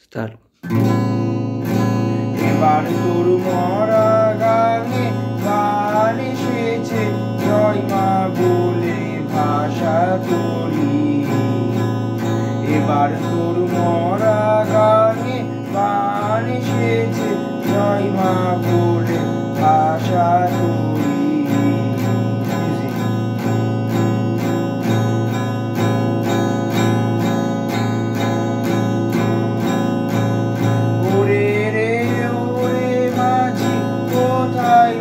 Start. এবার তোর মরা গানে গান এসেছে, জয় মা বলে ভাষা করি। এবার তোর মরা গানে গান এসেছে, জয় মা বলে ভাষা করি।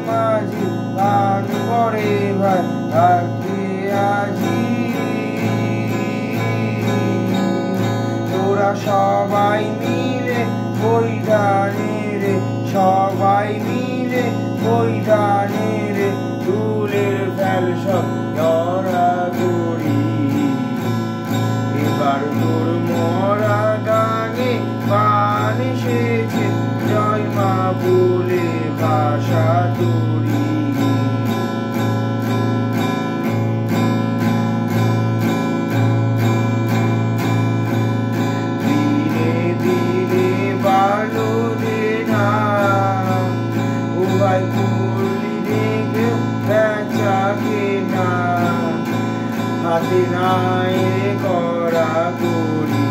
মাঝি গান করে ভাই আজকে আজি, তোরা সবাই মিলে ওই গানে রে, সবাই মিলে ওই গানে রে, ফুলের ফেল সব ধরা করি। এবার তোর মরা গানে গান এসেছে, জয় মা বলে ভাষা করি। দিনে দিনে বাড়লো রে নাম, ও ভাই করলি দেখে বেচা কেনা, হাতে নাই করা করি।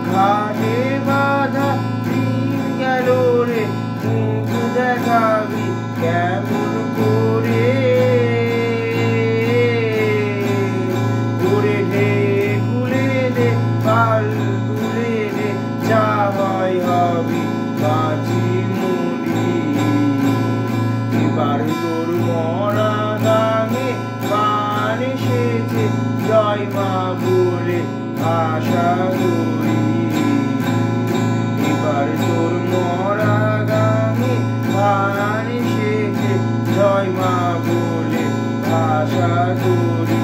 ঘাটে বাঁধা দিন গেল রে, মুখ দেখাবি কেমন করে, করে ঢে খুলে দে পাল তুলে দে, যা হয় হবি বাঁচি মুড়ি। এবার তোর মরা গানে গান এসেছে, জয় মা বলে ভাষা করি। এবার তোর মরা গানে গান এসেছে, জয় মা বলে ভাষা করি।